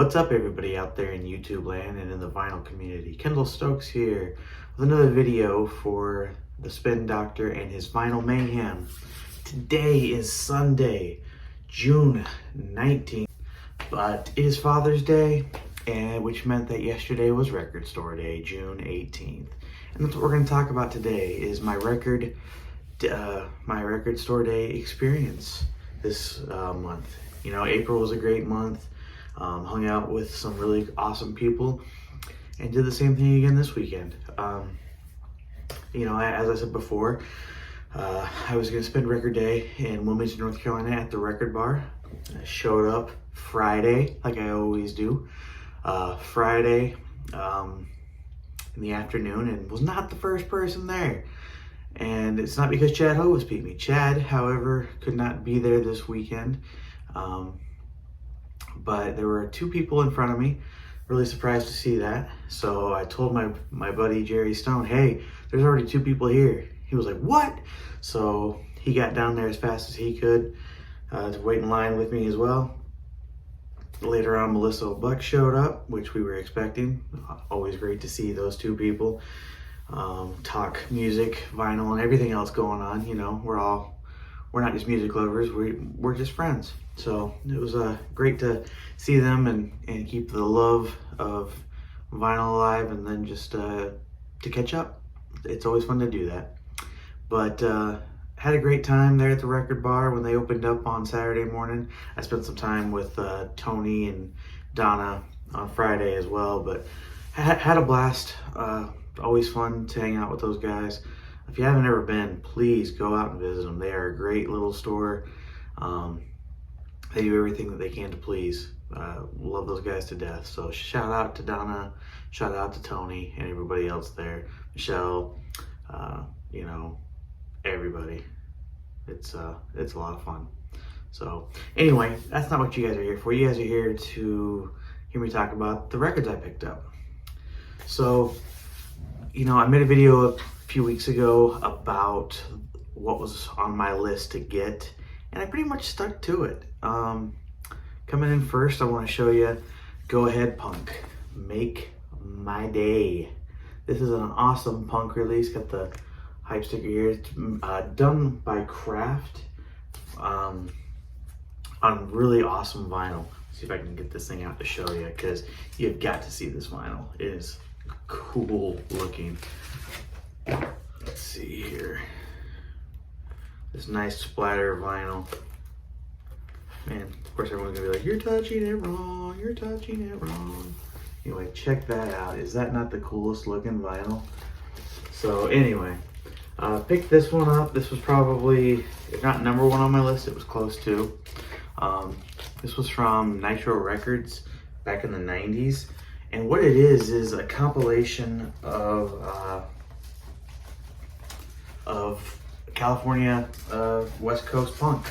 What's up, everybody out there in YouTube land and in the vinyl community? Kendall Stokes here with another video for the Spin Doctor and his Vinyl Mayhem. Today is Sunday, June 19th, but it is Father's Day, which meant that yesterday was Record Store Day, June 18th. And that's what we're going to talk about today, is my record store day experience this month. You know, April was a great month. Hung out with some really awesome people and did the same thing again this weekend. As I said before, I was going to spend record day in Wilmington, North Carolina at the Record Bar. I showed up Friday, like I always do, Friday in the afternoon, and was not the first person there. And it's not because Chad Ho was beat me. Chad, however, could not be there this weekend. But there were two people in front of me. Really surprised to see that. So I told my buddy Jerry Stone, hey, there's already two people here. He was like, what? So he got down there as fast as he could to wait in line with me as well. Later on, Melissa Buck showed up, which we were expecting. Always great to see those two people talk music, vinyl, and everything else going on. You know, we're not just music lovers, we're just friends. So it was great to see them and keep the love of vinyl alive, and then just to catch up. It's always fun to do that. But had a great time there at the Record Bar when they opened up on Saturday morning. I spent some time with Tony and Donna on Friday as well, but had a blast. Always fun to hang out with those guys. If you haven't ever been, please go out and visit them. They are a great little store. They do everything that they can to please. Love those guys to death. So shout out to Donna, shout out to Tony and everybody else there. Michelle, everybody. It's a lot of fun. So anyway, that's not what you guys are here for. You guys are here to hear me talk about the records I picked up. So, I made a video a few weeks ago about what was on my list to get, and I pretty much stuck to it. Coming in first, I want to show you Go Ahead Punk, Make My Day. This is an awesome punk release. Got the hype sticker here. It's done by Kraft on really awesome vinyl. Let's see if I can get this thing out to show you, because you've got to see this vinyl. It is cool looking. Let's see here. This nice splatter vinyl. Man, of course everyone's gonna be like, you're touching it wrong, you're touching it wrong. Anyway, check that out. Is that not the coolest looking vinyl? So anyway, picked this one up. This was probably, if not number one on my list, it was close to. This was from Nitro Records back in the 90s. And what it is a compilation of California West Coast punk.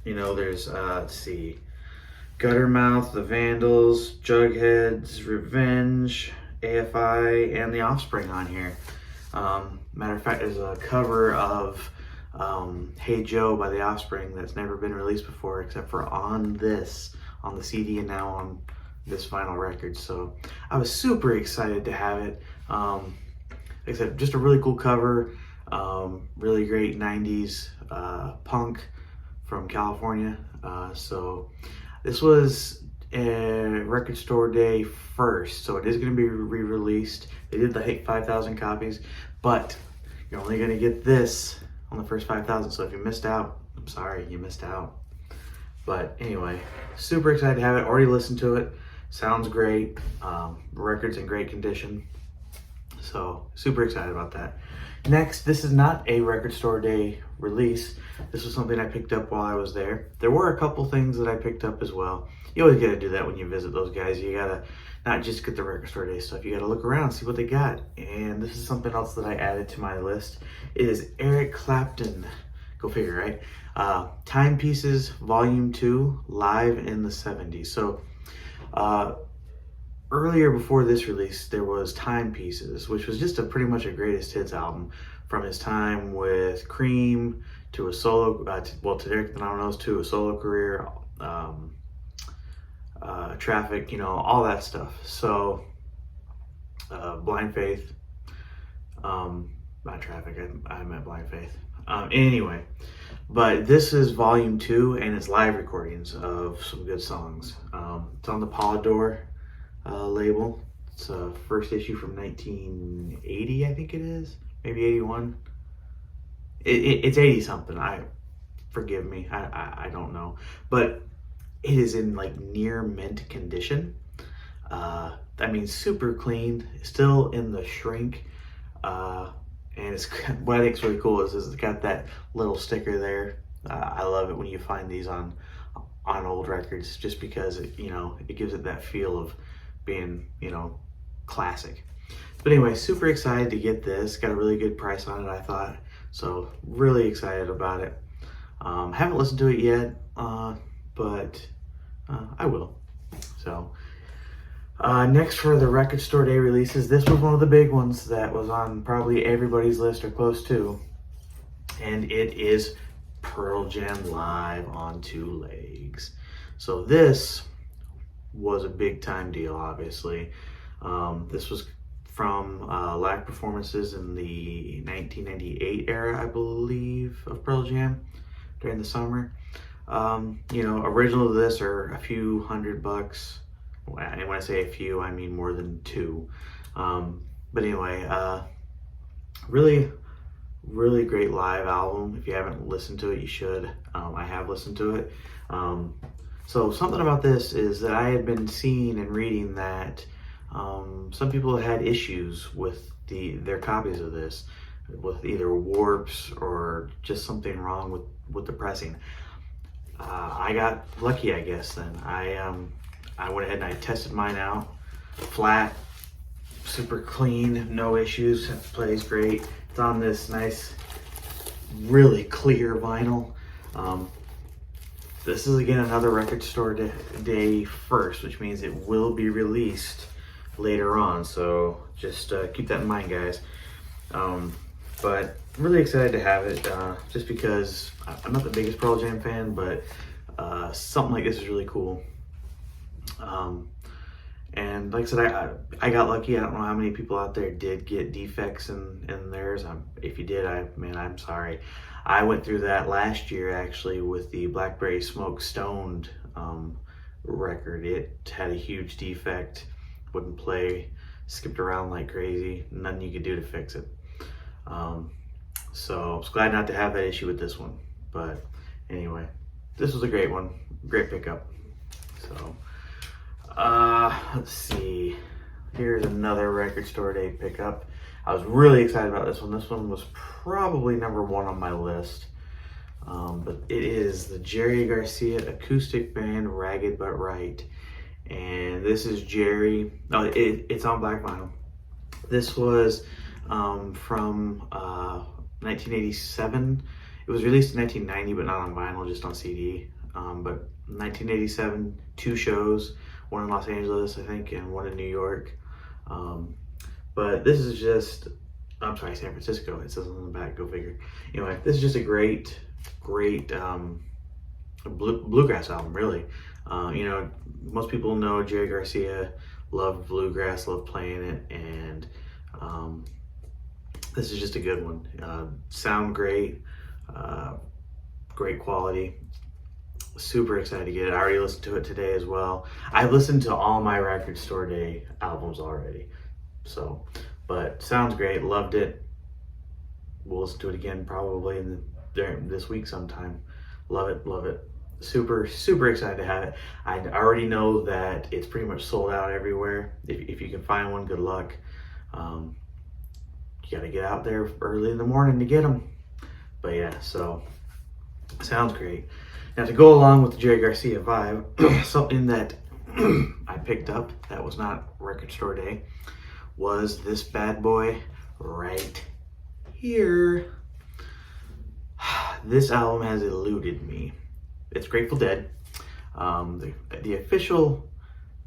There's let's see, Guttermouth, The Vandals, Jugheads, Revenge, AFI, and The Offspring on here. Matter of fact, there's a cover of Hey Joe by The Offspring that's never been released before, except for on the CD and now on this vinyl record. So I was super excited to have it. Like I said, just a really cool cover. Really great 90s punk from California. So this was a Record Store Day first, so it is going to be re-released. They did the 5,000 copies, but you're only going to get this on the first 5,000. So if you missed out, I'm sorry, you missed out. But anyway, super excited to have it. Already listened to it. Sounds great. Record's in great condition. So super excited about that. Next, this is not a Record Store Day release. This was something I picked up while I was there. There were a couple things that I picked up as well. You always gotta do that when you visit those guys. You gotta not just get the Record Store Day stuff. You gotta look around, see what they got. And this is something else that I added to my list. It is Eric Clapton. Go figure, right? Timepieces Volume 2, Live in the 70s. So, earlier before this release, there was Timepieces, which was just pretty much a greatest hits album from his time with Cream to a solo, to Derek the Dominoes, to a solo career, Traffic, all that stuff. So Blind Faith, not Traffic, I meant Blind Faith. Anyway, but this is volume 2, and it's live recordings of some good songs. It's on the Polydor label. It's a first issue from 1980, I think it is, maybe 81. It's 80 something. Forgive me, I don't know, but it is in like near mint condition. Super clean, still in the shrink. And it's, what I think is really cool is it's got that little sticker there. I love it when you find these on old records, just because it gives it that feel of being, classic. But anyway, super excited to get this. Got a really good price on it, I thought. So really excited about it. Haven't listened to it yet, but I will. So next for the Record Store Day releases, this was one of the big ones that was on probably everybody's list or close to, and it is Pearl Jam live on 2 Legs. So this was a big time deal, obviously. This was from live performances in the 1998 era, I believe, of Pearl Jam during the summer. Original to this are a few $100. And when I say a few, I mean more than 2. But anyway, really, really great live album. If you haven't listened to it, you should. I have listened to it. So something about this is that I had been seeing and reading that some people had issues with their copies of this, with either warps or just something wrong with the pressing. I got lucky, I guess, then. I went ahead and I tested mine out. Flat, super clean, no issues, plays great. It's on this nice, really clear vinyl. This is again another Record Store Day first, which means it will be released later on. So just keep that in mind, guys. But really excited to have it, just because I'm not the biggest Pearl Jam fan, but something like this is really cool. And like I said, I got lucky. I don't know how many people out there did get defects in theirs. If you did, I'm sorry. I went through that last year actually with the Blackberry Smoke Stoned record. It had a huge defect, wouldn't play, skipped around like crazy, nothing you could do to fix it. So I was glad not to have that issue with this one. But anyway, this was a great one, great pickup. So let's see, here's another Record Store Day pickup. I was really excited about this one. This one was probably number 1 on my list. But it is the Jerry Garcia acoustic band Ragged But Right. And this is Jerry. Oh, it's on black vinyl. This was from 1987. It was released in 1990, but not on vinyl, just on CD. But 1987, 2 shows, one in Los Angeles, I think, and one in New York. But this is just, I'm sorry, San Francisco. It says on the back, go figure. Anyway, this is just a great bluegrass album, really. Most people know Jerry Garcia, loved bluegrass, loved playing it, and this is just a good one. Sound great, great quality. Super excited to get it. I already listened to it today as well. I listened to all my Record Store Day albums already. So, but sounds great. Loved it. We'll listen to it again probably during this week sometime. Love it. Love it. Super excited to have it. I already know that it's pretty much sold out everywhere. If you can find one, good luck. You got to get out there early in the morning to get them. But yeah, so sounds great. Now, to go along with the Jerry Garcia vibe, something that I picked up that was not Record Store Day was this bad boy right here. This album has eluded me. It's Grateful Dead. The official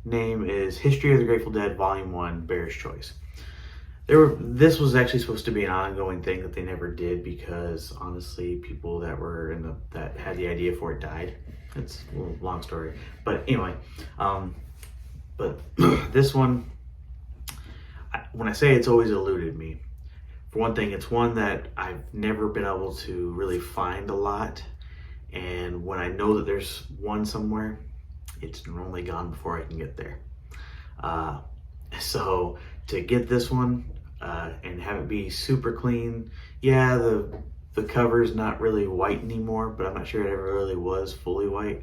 name is History of the Grateful Dead Volume 1, Bear's Choice. This was actually supposed to be an ongoing thing that they never did because honestly, people that had the idea for it died. It's a little long story, but anyway, but this one, when I say it's always eluded me, for one thing, it's one that I've never been able to really find a lot. And when I know that there's one somewhere, it's normally gone before I can get there. So to get this one and have it be super clean, yeah, the cover's not really white anymore, but I'm not sure it ever really was fully white.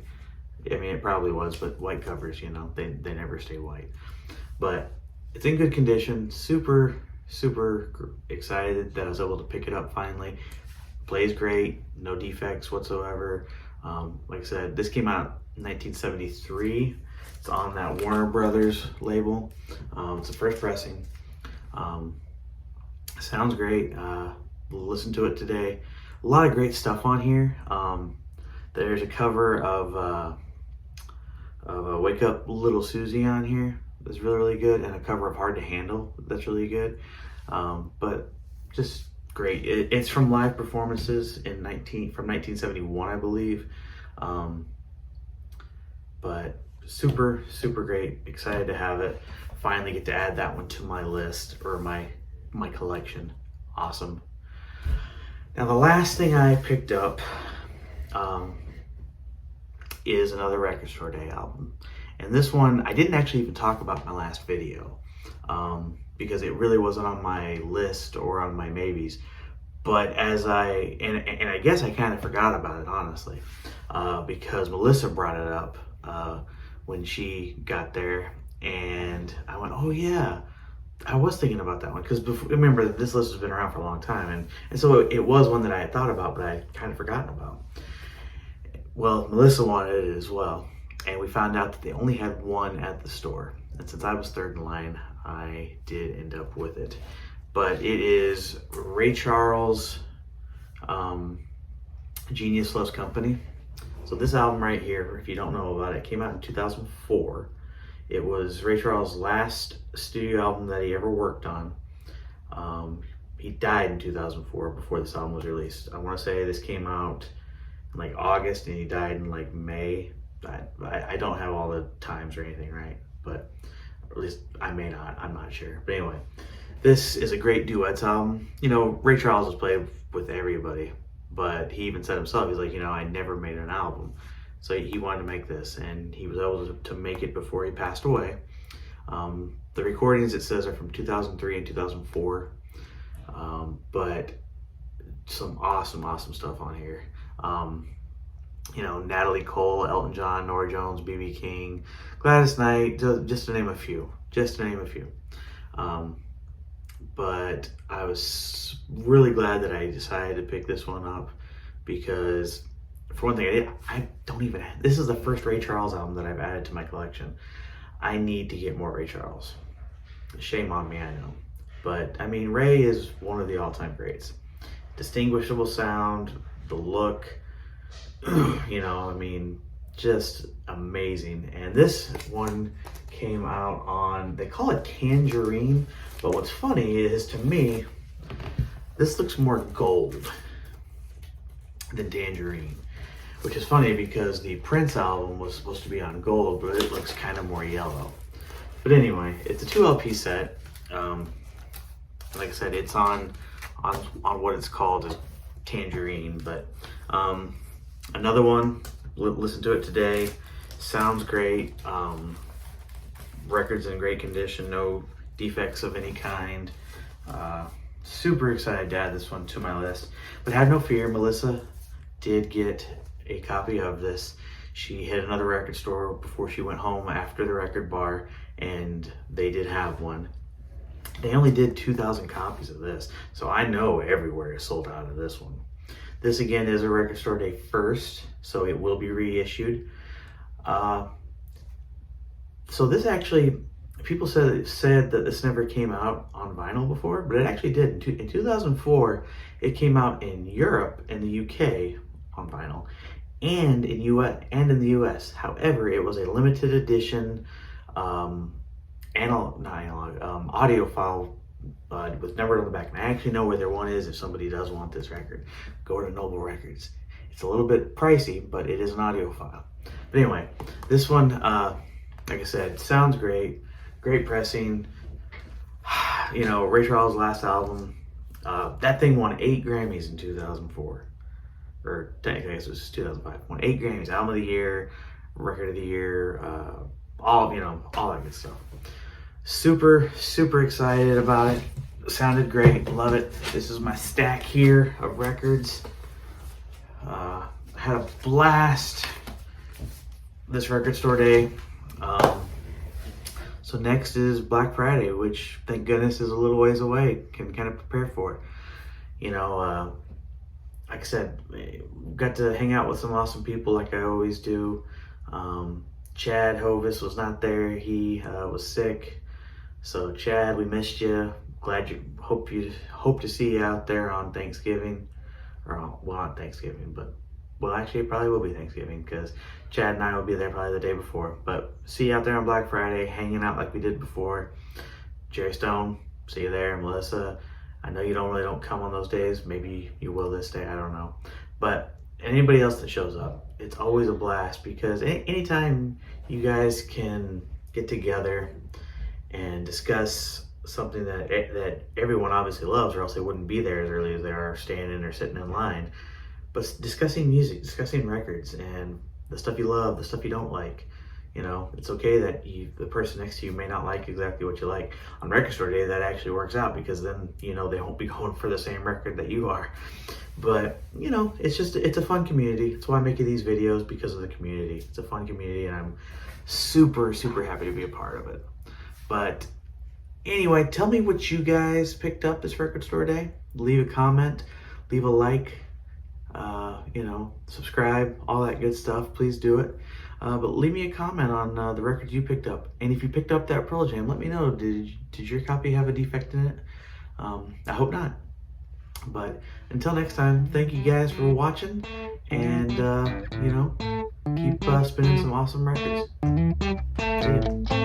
I mean, it probably was, but white covers, you know, they never stay white. But it's in good condition. Super excited that I was able to pick it up finally. Plays great, no defects whatsoever. Like I said, this came out in 1973. It's on that Warner Brothers label. It's the first pressing. Sounds great. We'll listen to it today. A lot of great stuff on here. There's a cover of Wake Up Little Susie on here. That's really good, and a cover of Hard to Handle. That's really good. But just great. It's from live performances from 1971, I believe. But super great. Excited to have it. Finally get to add that one to my list, or my collection. Awesome. Now the last thing I picked up is another Record Store Day album. And this one, I didn't actually even talk about in my last video because it really wasn't on my list or on my maybes. But as and I guess I kind of forgot about it, honestly, because Melissa brought it up when she got there, and I went, oh yeah, I was thinking about that one, because remember, this list has been around for a long time, and so it was one that I had thought about, but I had kind of forgotten about. Well, Melissa wanted it as well, and we found out that they only had one at the store, and since I was third in line, I did end up with it. But it is Ray Charles' Genius Loves Company. So this album right here, if you don't know about it, came out in 2004. It was Ray Charles' last studio album that he ever worked on. He died in 2004 before this album was released. I want to say this came out in like August and he died in like May. I don't have all the times or anything right, but or at least I may not, I'm not sure. But anyway, this is a great duets album. You know, Ray Charles has played with everybody, but he even said himself, he's like, you know, I never made an album. So he wanted to make this, and he was able to make it before he passed away. The recordings, it says, are from 2003 and 2004, but some awesome stuff on here. You know, Natalie Cole, Elton John, Norah Jones, B.B. King, Gladys Knight, just to name a few. But I was really glad that I decided to pick this one up because, for one thing, I don't even have, this is the first Ray Charles album that I've added to my collection. I need to get more Ray Charles. Shame on me, I know. But, I mean, Ray is one of the all-time greats. Distinguishable sound, the look, you know, I mean, just amazing. And this one came out on, they call it Tangerine, but what's funny is, to me, this looks more gold than Tangerine, which is funny because the Prince album was supposed to be on gold, but it looks kind of more yellow. But anyway, it's a 2 LP set. Like I said, it's on what it's called as Tangerine, but another one, listen to it today. Sounds great. Record's in great condition, no defects of any kind. Super excited to add this one to my list. But have no fear, Melissa did get a copy of this. She hit another record store before she went home after the record bar, and they did have one. They only did 2,000 copies of this, so I know everywhere is sold out of this one. This again is a Record Store Day first, so it will be reissued. So this actually, people said that this never came out on vinyl before, but it actually did. In 2004, it came out in Europe and the UK on vinyl, and in the US. However, it was a limited edition audio file with numbered on the back. And I actually know where their one is if somebody does want this record. Go to Noble Records It's a little bit pricey, but it is an audiophile. But anyway, this one, like I said, sounds great. Great pressing. You know, Ray Charles' last album, that thing won 8 Grammys in 2004. Or technically, I guess it was 2005. Won 8 Grammys, Album of the Year, Record of the Year, all that good stuff. Super, super excited about it. Sounded great, love it. This is my stack here of records. Had a blast this record store day. So next is Black Friday, which thank goodness is a little ways away. Can kind of prepare for it. You know, like I said, got to hang out with some awesome people like I always do. Chad Hovis was not there. He was sick. So Chad, we missed you. Hope to see you out there on Thanksgiving. Well, not Thanksgiving, but well, actually, it probably will be Thanksgiving because Chad and I will be there probably the day before. But see you out there on Black Friday, hanging out like we did before. Jerry Stone, see you there. Melissa, I know you don't come on those days. Maybe you will this day. I don't know. But anybody else that shows up, it's always a blast because anytime you guys can get together and discuss something that everyone obviously loves, or else they wouldn't be there as early as they are standing or sitting in line. But discussing music, discussing records, and the stuff you love, the stuff you don't like. You know, it's okay that the person next to you may not like exactly what you like. On record store day, that actually works out because then, you know, they won't be going for the same record that you are. But, you know, it's a fun community. That's why I'm making these videos, because of the community. It's a fun community, and I'm super, super happy to be a part of it. But anyway, tell me what you guys picked up this record store day. Leave a comment, leave a like, you know, subscribe, all that good stuff. Please do it. But leave me a comment on the records you picked up. And if you picked up that Pearl Jam, let me know. Did your copy have a defect in it? I hope not. But until next time, thank you guys for watching. And, you know, keep spinning some awesome records. See ya.